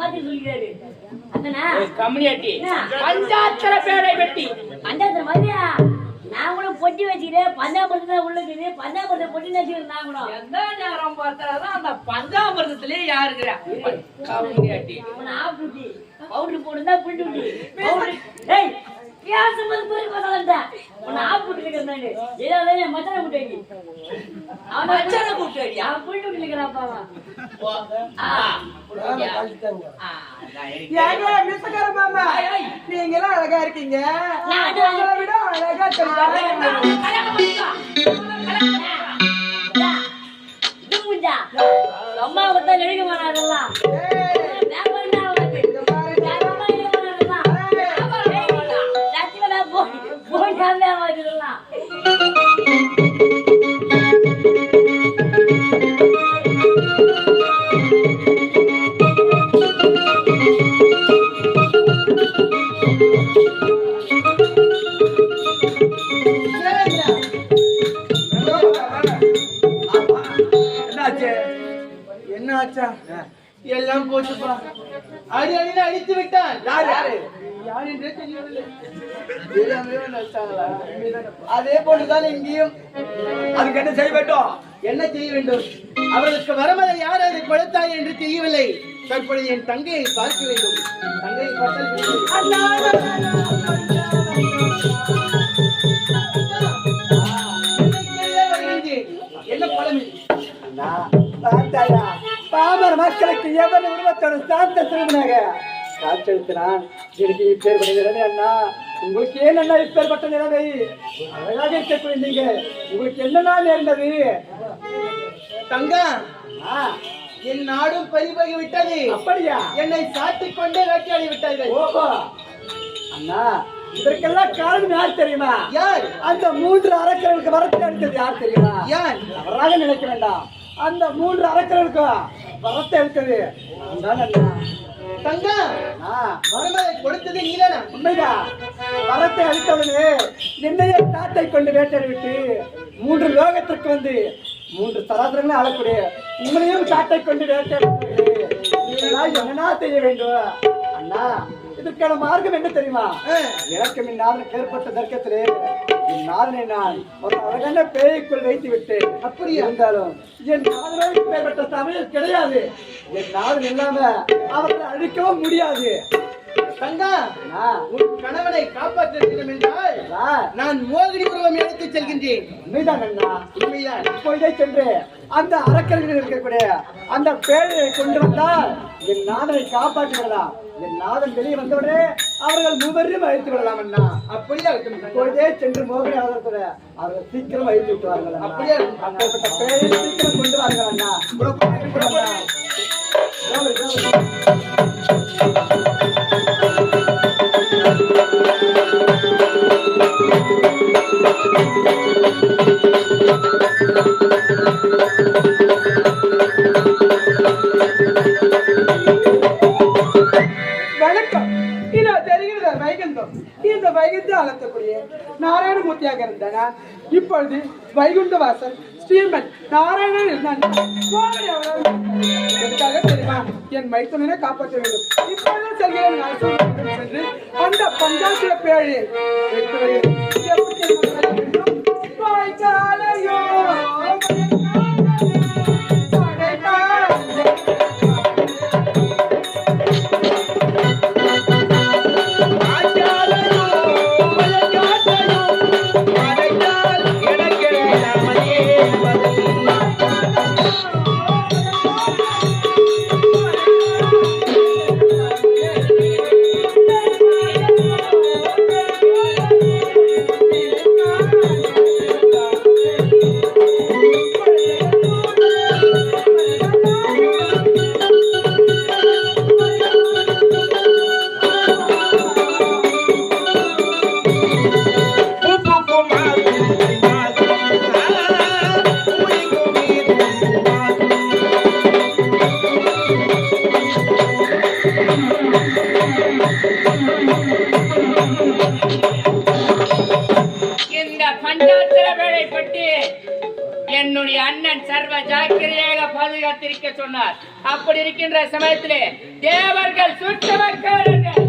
பார்த்து சொல்லிக்கிறாரு. அண்ணா கம்யூனிட்டி பஞ்சாட்சர பேடை வெட்டி பஞ்சாட்சர மாதிரியா? நான் கூட பொட்டி வச்சுக்கிறேன். பஞ்சாபுரத்துல உள்ள இருக்குது. பஞ்சாபுரத்தை பொட்டி வச்சுக்கிறேன். நான் கூட எந்த நேரம் பார்த்தாதான் அந்த பஞ்சாபுரத்திலே யாருக்குறா கம்யூனிட்டி ஆப்டுட்டி பவுடர் போடுந்தா புல்டுட்டி ஏய் வியாசமது போய் பதலடா உன்னை ஆப்டுட்டி இருக்கறானே ஏதாவது மச்சன கூட்டேடி அவன் மச்சன கூட்டேடி அவன் புல்டுட்டி இருக்கறான் ஏங்க மிஸ்கர மாமா நீங்க எல்லாம் அழகா இருக்கீங்க. உங்களை விட அழகா தெரியுங்க. அம்மா வந்து நெருங்க மாட்டாங்கலாம். எல்லாம் போச்சுப்பா. அடி அடியில் அடித்து விட்டான். யார் என்றே தெரியவில்லை. அதே போன்றுதான் இங்கேயும். அதுக்கு என்ன செய்ய வேண்டும்? என்ன செய்ய வேண்டும்? அவர்களுக்கு வரமலை யார் அதை கொடுத்தாய் என்று தெரியவில்லை. தற்பொழுது என் தங்கையை பார்க்க வேண்டும். தங்கையை என்ன பழமை பாமர மக்களுக்கு எவன் உருவத்தோட சாத்த திரும்பினாங்க காற்றெழுத்தினான். எனக்கு இப்பேற்பட்ட நிலைமை அண்ணா. உங்களுக்கு ஏன் அண்ணா இப்பேற்பட்ட நிலைமை? அழகாக இருக்கக்கூடிய நீங்க உங்களுக்கு என்னன்னா நேர்ந்தது? தங்கா என் நாடும் பறிபோகி விட்டது. அப்படியா? என்னை சாத்திக் கொண்டே வேட்டையாடி விட்டார்கள். ஓஹோ அண்ணா, இதற்கெல்லாம் காரணம் யார் தெரியுமா? யார்? அந்த 3 அரக்கர்களுக்கு வரத்தை அளித்தது யார் தெரியுமா? யார்? அவராக நினைக்க வேண்டாம். அந்த 3 அரக்கர்களுக்கு வரத்தை அளித்தது தங்கா. வரமலை கொடுத்தது நீதானா? உண்மைதான். வரத்தை அளித்தவனே என்னையே தாத்தை கொண்டு வேட்டையாடி விட்டு 3 லோகத்திற்கு வந்து 3 சராசரங்களும் ஆளக்கூடிய உங்களையும் தாத்தை கொண்டு வேட்டையாடி என்னன்னா செய்ய வேண்டும் அண்ணா? இதற்கான மார்க்கம் என்ன தெரியுமா? எனக்கு என் நாதனுக்கு ஏற்பட்ட தர்க்கத்திலே என் நாதனை நான் ஒரு அழகான பேய்க்குள் வைத்து விட்டேன். அப்படி இருந்தாலும் என் நாதனுக்கு ஏற்பட்ட சமையல் கிடையாது. என் நாதன் இல்லாம அவர்களை அழிக்கவும் முடியாது. தங்கா, உன் கணவனை காப்பாற்ற வேண்டும் என்றால் நான் மோகினிபுரம் எடுத்து செல்கின்றேன். உண்மைதான் அண்ணா, உண்மைதான். இப்பொழுதே சென்று அந்த அரக்கர்கள் இருக்கக்கூடிய அந்த பேழையை கொண்டு வந்தால் என் நாதனை காப்பாற்றி விடலாம். என் நாதன் வெளியே வந்தவுடனே அவர்கள் 3 அழைத்து விடலாம் அண்ணா. அப்படியே இப்பொழுதே சென்று மோகினி அவர்கள் சீக்கிரம் அழைத்து விட்டுவார்கள். அப்படியே அப்பேற்பட்ட பேழையை சீக்கிரம் கொண்டு வார்கள் அண்ணா. வணக்கம். இதோ தெரிகிறது வைகுண்டம். இந்த வைகுண்டம் அழைத்தக்கூடிய நாராயணமூர்த்தியாக இருந்தானா இப்பொழுது வைகுண்ட வாசல் ஸ்ரீமன் நாராயணன் இருந்தான். தெரியுமா? என் மைத்துனனை காப்பாற்ற வேண்டும். இப்பொழுது செல்கிறேன் சென்று அந்த பஞ்சாட்சர பேழையை என்னுடைய அண்ணன் சர்வ ஜாக்கிரதையாக பாதுகாத்திருக்க சொன்னார். அப்படி இருக்கின்ற சமயத்திலே தேவர்கள் சுற்றமக்காரர்கள்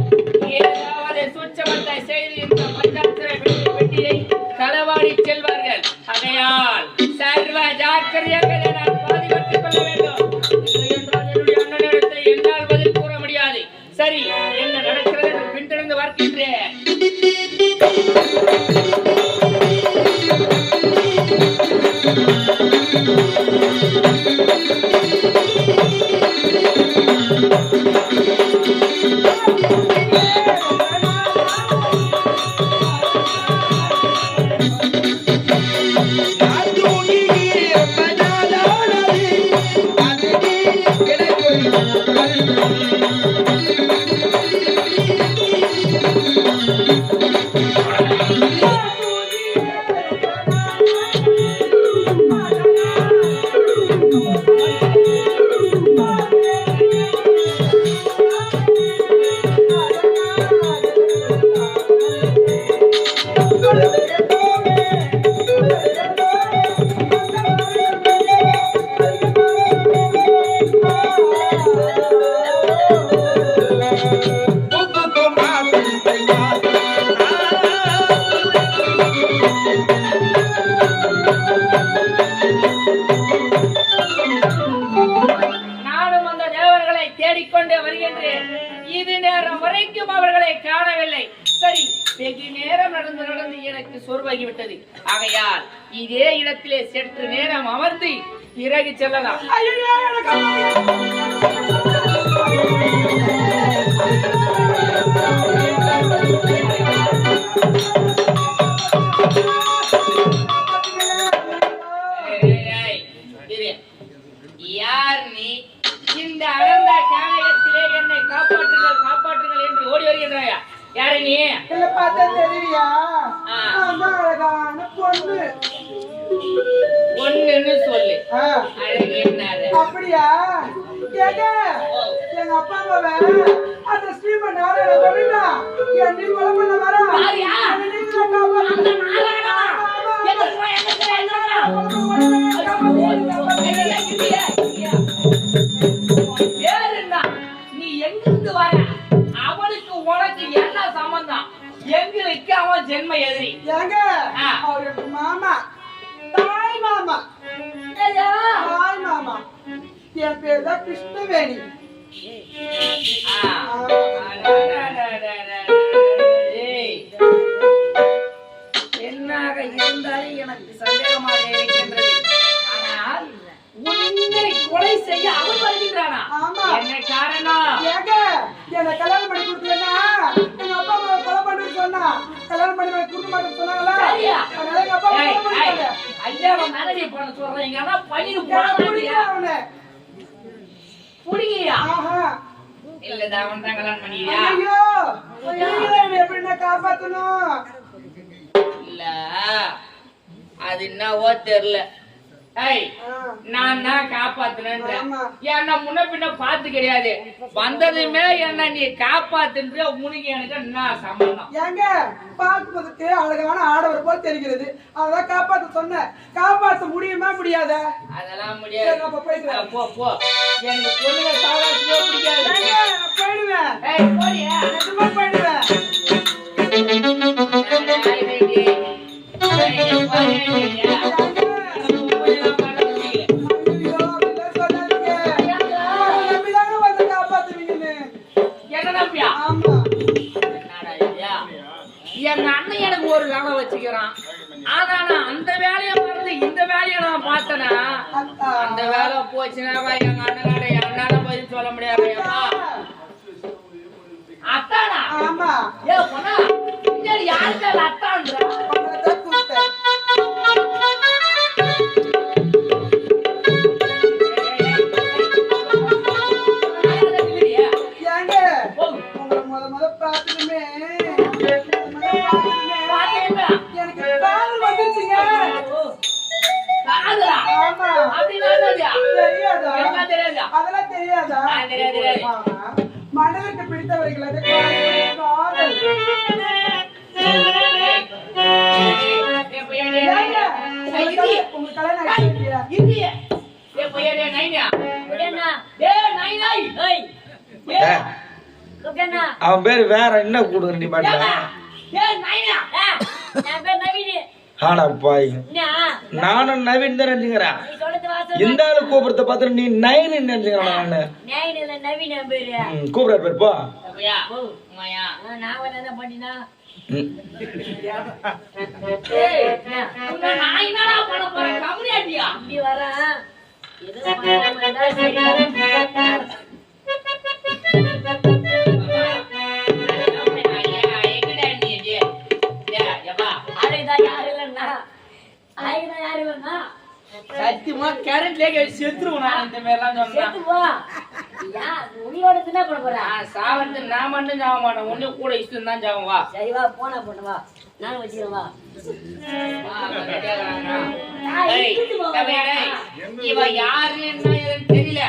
ஏதாவது சுற்றமத்தை செய்து இந்த பஞ்சாத்திர வெட்டியை களவாடி செல்வார்கள். ஆகையால் சர்வ ஜாக்கிரதையாக நான் பாதுகாத்துக் கொள்ள வேண்டும். என்றால் என்னுடைய அண்ணனிடத்தை என்னால் பதில் கூற முடியாது. சரி, என்ன நடக்கிறது என்று பின்தொடர்ந்து பார்க்கின்றேன். தேடிக்கொண்டே வருகின்றேன். இது நேரம் வரைக்கும் அவர்களை காணவில்லை. சரி, வெகு நேரம் நடந்து நடந்து எனக்கு சோர்வாகிவிட்டது. ஆகையால் இதே இடத்திலே சற்று நேரம் அமர்ந்து பிறகு செல்லலாம். யார் நீ? இந்த அடர்ந்த கானகத்திலே என்னை காப்பாற்றுங்கள் காப்பாற்றுங்கள் என்று ஓடி வருகின்றாயா? யாரு நீ? பார்த்தா தெரியலையா? அழகான பொண்ணு. ஒண்ணுன்னு சொல்லு. அழகு என்னது? அப்படியா? எங்க அப்பா அம்மாவை அந்த ஸ்ரீமன் நாராயண சொல்லிட்டா என் நீ கொலை பண்ண வரா? நீ எங்கிருந்து வர? அவனுக்கு உனக்கு என்ன சம்பந்தம்? எங்களுக்கு அவன் ஜென்ம எதிரி. ஏங்க அவருக்கு மாமா, தாய் மாமா, தாய் மாமா. என் பேர் தான் கிருஷ்ணவேணி. என்னாக இருந்தாலும் எனக்கு சந்தேகமாக இருக்கின்றது. ஆனால் உன்னை கொலை செய்ய அவன் வருகின்றானா? என்ன காரணம்? ஏங்க என்ன கல்யாணம் பண்ணி கொடுக்கலன்னா எங்க அப்பா அம்மா கொலை பண்ணிட்டு சொன்னா கல்யாணம் பண்ணி கொடுக்க மாட்டேன்னு சொன்னாங்களா? அதனால எங்க அப்பா கொலை பண்ணிட்டாங்க. ஐயா மேனேஜ் பண்ண சொல்றீங்க. ஆனா பண்ணிட்டு போறாங்க. அவனை புடிங்கயா? ஆஹா இல்லடா, அவன் தான் கல்யாணம் பண்ணியா? ஐயோ எப்படி நான் காப்பாத்தணும்? இல்ல அது என்னவோ தெரியல. நான் தான் காப்பாத்துனேன். என்ன முன்ன பின்ன பாத்து கிடையாது. வந்ததுமே என்ன நீ காப்பாத்துன்ற உனக்கு எனக்கு என்ன சம்பந்தம்? ஏங்க பார்க்கும்போதுக்கு அழகான ஆடவர் போல் தெரிகிறது. அதான் காப்பாத்த சொன்ன. காப்பாத்த முடியுமா முடியாத? அதெல்லாம் முடியாது. போ போ. எனக்கு பொண்ணுங்க சாவாசியோ பிடிக்காது. போயிடுவேன். போடியா? நிஜமா போயிடுவேன். எங்க அண்ணன் எனக்கு ஒரு வேலை வச்சுக்கிறான். ஆனா நான் அந்த வேலையை மறந்து இந்த வேலையை நான் பார்த்தேனா அந்த வேலை போச்சுனாவா எங்க அண்ணனோட என்னால பதில் சொல்ல முடியாது. அத்தானா? ஆமா. ஏ பொண்ணா, இங்க யாருக்கு அத்தான்ற? மனதிற்கு பிடித்தவர்கள் ஓகேண்ணா அவன் பேரு வேற என்ன கூடுங்க நீ பாட்டில ஏய் நைனா என் பேர் நவீன் ஆனா பாய் என்ன நானும் நவீன் தான் நினைச்சுக்கிறேன் நீ சொல்றது வாசல் இந்த ஆளு கூப்பிடுறத பார்த்து நீ நைன் நினைச்சுக்கிறேன் நானு நவீன் இல்ல நவீன் என் பேரு கூப்பிடுற பேர் போ அப்படியா மாயா நான் என்ன பண்ணினா ஏய் நான் என்னடா பண்ண போறேன் கம்யூனிட்டியா இப்படி வரேன் ஏதோ பண்ணாம இருந்தா சரி சத்தியமா கரண்ட்லயே செத்துருவோம் நான் இந்த மாதிரி எல்லாம் சொன்னா உனியோட என்ன பண்ண போற சாவறது நான் மட்டும் சாவ மாட்டேன் ஒண்ணு கூட இஷ்டம் தான் சாவம் வா சரி வா போனா போட்டு வா நானும் வச்சுக்கிறேன் வா இவ யாரு என்ன தெரியல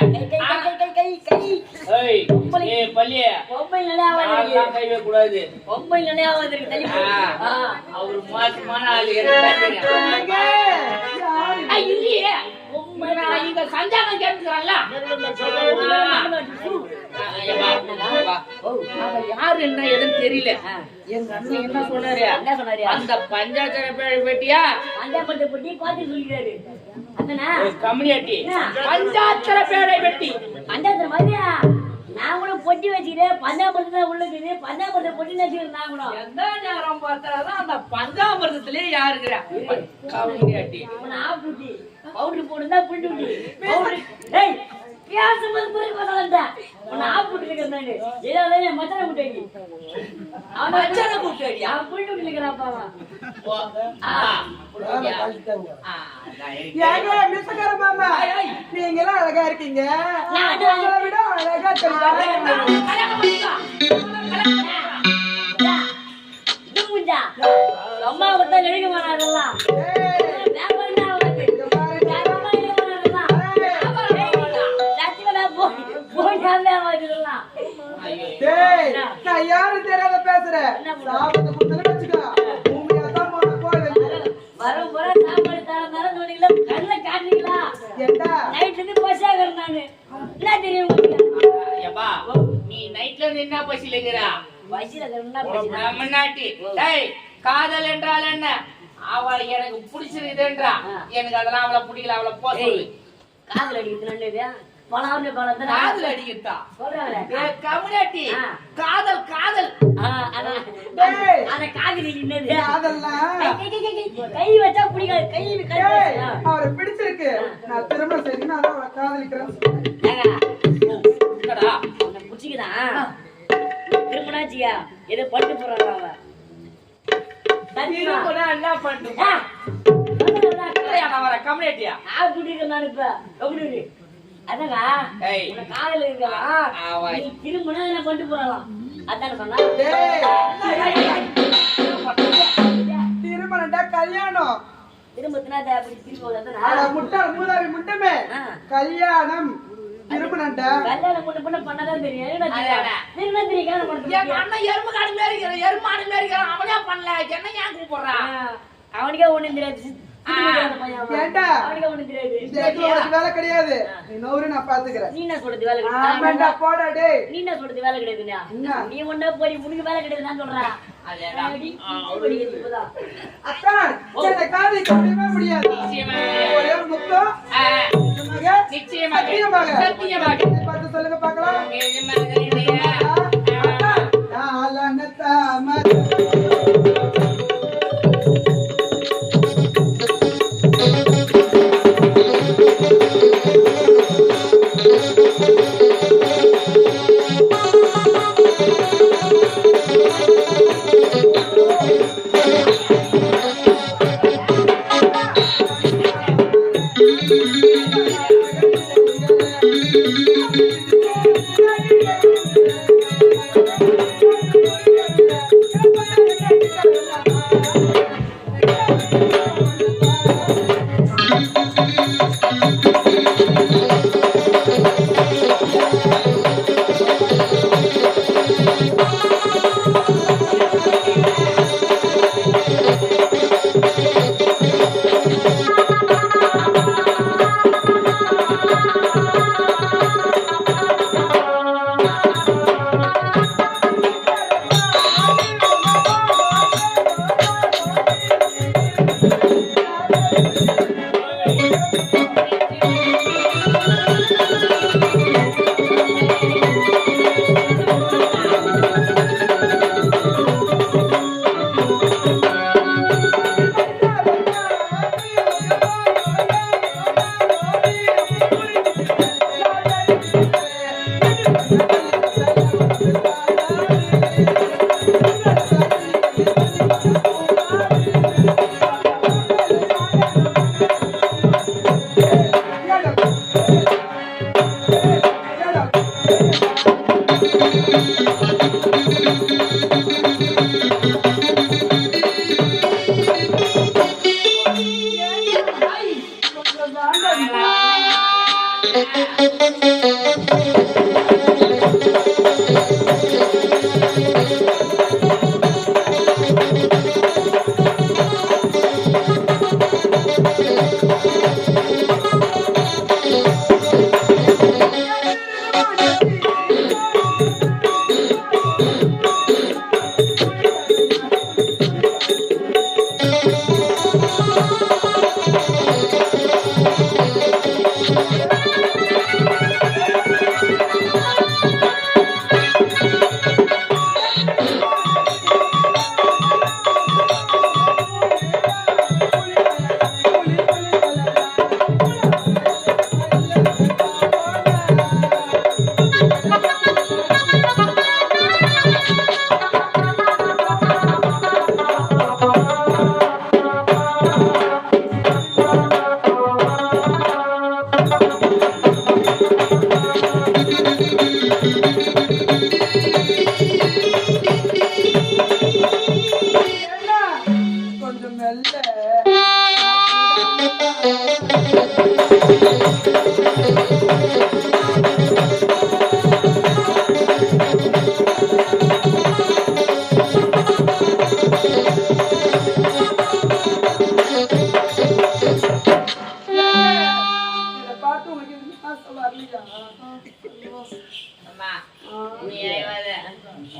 கைவே கூடாது அவரு மாசமான ஆளு இல்லையே இங்க சஞ்சாகம் கேட்டுக்கிறான்ல யாரு என்ன எதுன்னு தெரியல எங்க அண்ணன் என்ன சொன்னாரு அந்த பஞ்சாயத்து பெட்டியா பஞ்சாயத்து பெட்டி பாத்து சொல்லிக்கிறாரு கம்யூனிட்டி பஞ்சாயத்து பேடை பெட்டி பஞ்சாயத்து மாதிரியா நான் கூட பொட்டி வச்சுக்கிறேன் பஞ்சாபத்து தான் உள்ளது பஞ்சாபத்தை பொட்டி வச்சுக்கிறேன் நான் கூட எந்த நேரம் பார்த்தாலும் அந்த பஞ்சாமிரதத்திலே யாருக்குறா கம்யூனிட்டி பவுடர் போடுதா புண்டு ஏய் பேசும்போது புரிஞ்சு பார்த்தா உன்னை ஆப்பிட்டு இருக்கிறாங்க ஏதாவது மச்சனை கூட்டாடி அவன் மச்சனை கூட்டாடி அவன் புண்டு இருக்கிறாப்பா நீங்க எல்லாம் அழகா இருக்கீங்க விட அழகா அம்மா கொடுத்தா நெருங்க மாட்டாங்கலாம் நான் யாரும் தெரியாத பேசுறேன் நீ நைட்ல என்ன பசிலங்கிறா முன்னாடி காதல் என்றால் என்ன அவளை எனக்கு பிடிச்சிருக்குதுன்றா எனக்கு அதெல்லாம் அவளை பிடிக்கல அவளை போ சொல்லு காதல் அடிக்கிறது காதல் அடிக்கிறா கம்யூனிட்டி காதல் காதல் கை வச்சா பிடிக்காது கை அவரை பிடிச்சிருக்கு நான் திரும்ப செய்யணும் அதான் அவளை காதலிக்கிறேன் பிடிச்சிக்கிறான் திரும்பினாச்சியா ஏதோ பட்டு போறான் அவன் என்ன பண்ணுவா கம்யூனிட்டியா நான் இப்ப எப்படி அதானா காதல் இருக்கலாம் திரும்பினா என்ன பண்ணிட்டு போறலாம் அதான சொன்னா திருமணம்டா கல்யாணம் திரும்பத்தினா அப்படி திரும்ப முட்டாள் மூதாவி முட்டமே கல்யாணம் திருமணம்டா கல்யாணம் பண்ண பண்ணதான் தெரியும் அண்ணன் எருமை காடு மாதிரி இருக்கிறான் எருமாடு மாதிரி இருக்கிறான் அவனே பண்ணல என்ன ஏன் கூப்பிடுறான் அவனுக்கே ஒண்ணும் தெரியாது வேலை கிடையாது நான் பாத்துக்கிறேன் நீ என்ன சொல்றது வேலை நீ என்ன சொல்றது வேலை கிடையாதுன்னா நீ ஒண்ணா போய் உனக்கு வேலை கிடையாது நான் சொல்றேன் முடியாது சொல்லுங்க பாக்கலாம்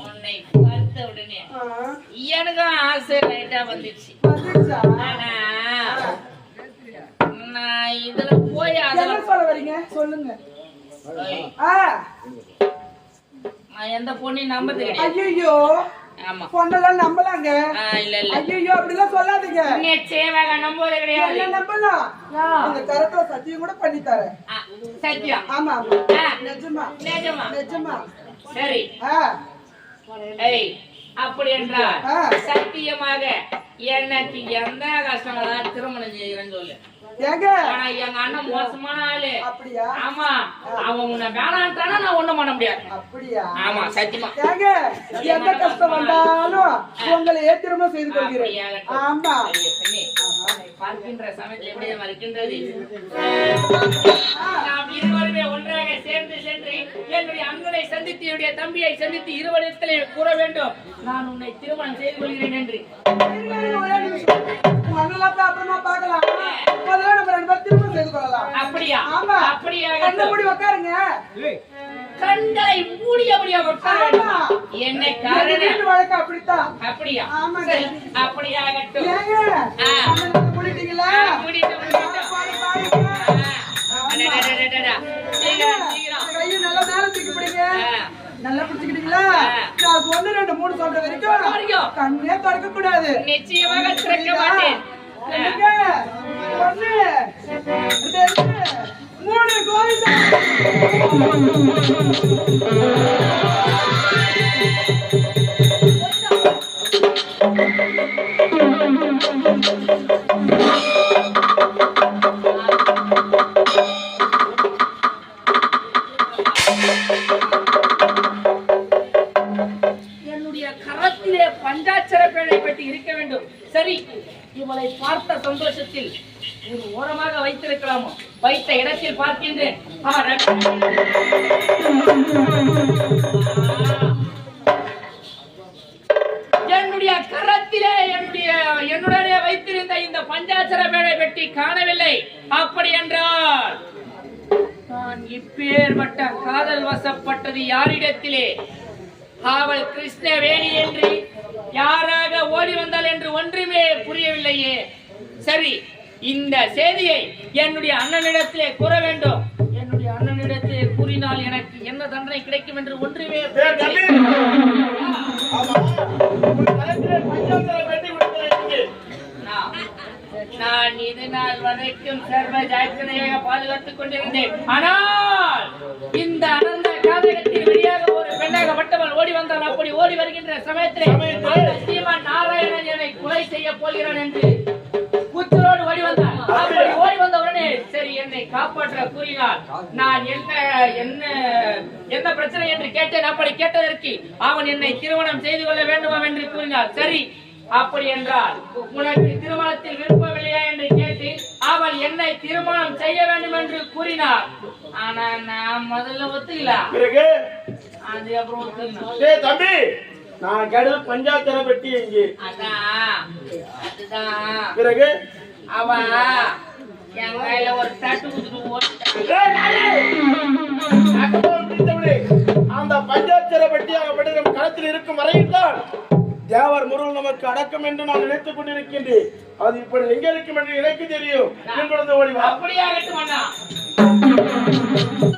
உன்னை பார்த்த உடனே எனக்கும் ஆசை லைட்டா வந்துச்சு. ஆனா நான் இதுல போய் என்ன சொல்ல வரீங்க சொல்லுங்க. நான் எந்த பொண்ணையும் நம்பது கிடையாது. ஐயோ ஆமா பொண்ணெல்லாம் நம்பலாங்க. இல்ல இல்ல ஐயோ அப்படிலாம் சொல்லாதீங்க. நிச்சயமாக நம்புவது கிடையாது. என்ன நம்பலாம்? அந்த கரத்துல சத்தியம் கூட பண்ணி தரேன். சத்தியம்? ஆமா ஆமா நிஜமா நிஜமா நிஜமா. சரி ஏய் அப்படி என்றால் சத்தியமாக எனக்கு எந்த கஷ்டம் திருமணம் செய்கிறேன்னு சொல்லு. ஏங்க ஆனா எங்க அண்ணன் மோசமான ஆளு. அப்படியா? ஆமா அவன் உன்னை வேணான்ட்டானா நான் ஒண்ணும் பண்ண முடியாது. அப்படியா? ஆமா சத்தியமா. ஏங்க எந்த கஷ்டம் வந்தாலும் உங்களை திருமணம் செய்து கொள்கிறேன். ஆமா பார்க்கின்ற சமயத்தில் எப்படி இருக்கின்றது நாம் இருவருமே ஒன்றாக சேர்ந்து சென்று என்னுடைய அண்ணனை சந்தித்து என்னுடைய தம்பியை சந்தித்து இருவரிடத்திலே கூற வேண்டும் நான் உன்னை திருமணம் செய்து கொள்கிறேன் என்று. அப்புறமா பார்க்கலாம். முதல்ல நம்ம 2 பேரும் திருமணம் செய்து கொள்ளலாம். அப்படியா? ஆமா அப்படியா? கண்டபடி உட்காருங்க. கண்களை மூடியபடியாக உட்காருங்க. என்ன காரணம்? வழக்கம் அப்படித்தான். அப்படியா? ஆமாங்க. சரி அப்படியாகட்டும். ஏங்க முடிட்டீங்களா? கையை நல்லா மேல தூக்கி பிடிங்க. நல்லா பிடிச்சுக்கிட்டீங்களா? நான் 1 2 3 சொல்ற வரைக்கும் கண்ணே திறக்க கூடாது. நிச்சயமாக திறக்க மாட்டேன். 1 2 3 கோவிந்தா. என்னுடைய கரத்திலே பஞ்சாட்சர பேழை பெட்டி இருக்க வேண்டும். சரி இவளை பார்த்த சந்தோஷத்தில் ஒரு ஓரமாக வைத்திருக்கலாமோ வைத்த இடத்தில் பார்க்கின்றேன். என்னுடைய கரத்திலே என்னுடைய வைத்திருந்த இந்த பஞ்சாட்சர பேழை பெட்டி காணவில்லை. அப்படி என்றால் நான் இப்பேற்பட்ட காதல் வசப்பட்டது யாரிடத்திலே? அவள் கிருஷ்ணவேணி என்று யாராக ஓடி வந்தாள் என்று ஒன்றுமே புரியவில்லையே. சரி இந்த செய்தியை என்னுடைய அண்ணனிடத்திலே கூற வேண்டும். என்னுடைய அண்ணனிடத்திலே கூறினால் எனக்கு என்ன தண்டனை கிடைக்கும் என்று ஒன்றுமே நான் இது நாள் வரைக்கும் சர்வ ஜாக்கிரதையாக பாதுகாத்துக் கொண்டிருந்தேன். ஆனால் இந்த அனந்த காதகத்தில் வெளியாக ஒரு பெண்ணாகப்பட்டவள் ஓடி வந்தால் அப்படி ஓடி வருகின்ற சமயத்திலே ஸ்ரீமான் நாராயணன் என்னை கொலை செய்ய போகிறான் என்று குச்சலோடு ஓடி வந்தார். அப்படி ஓடி வந்த உடனே சரி என்னை காப்பாற்ற கூறினார். நான் என்ன பிரச்சனை என்று கேட்டேன். அப்படி கேட்டதற்கு அவன் என்னை திருமணம் செய்து கொள்ள வேண்டுமா என்று கூறினார். சரி அப்படி என்றால் உனக்கு திருமணத்தில் விருப்பமில்லையா என்று கேட்டு அவள் என்னை திருமணம் செய்ய வேண்டும் என்று கூறினார். ஆனா நான் முதல்ல ஒத்துக்கல. பிறகு அது அப்புறம் ஒத்துக்கினா தம்பி நான் கேட்டது பஞ்சாட்சர பெட்டி எங்கே? அதுதான் பிறகு அவ என் கையில ஒரு தட்டு கொடுத்துட்டு அந்த பஞ்சாட்சர பெட்டியாகப்பட்டு நம் களத்தில் இருக்கும் வரையில் தான் தேவர் முருகன் நமக்கு அடக்கம் என்று நான் நினைத்துக் கொண்டிருக்கின்றேன். அது இப்படி எங்க இருக்கும் என்று எனக்கு தெரியும். அப்படியாகட்டும் அண்ணா.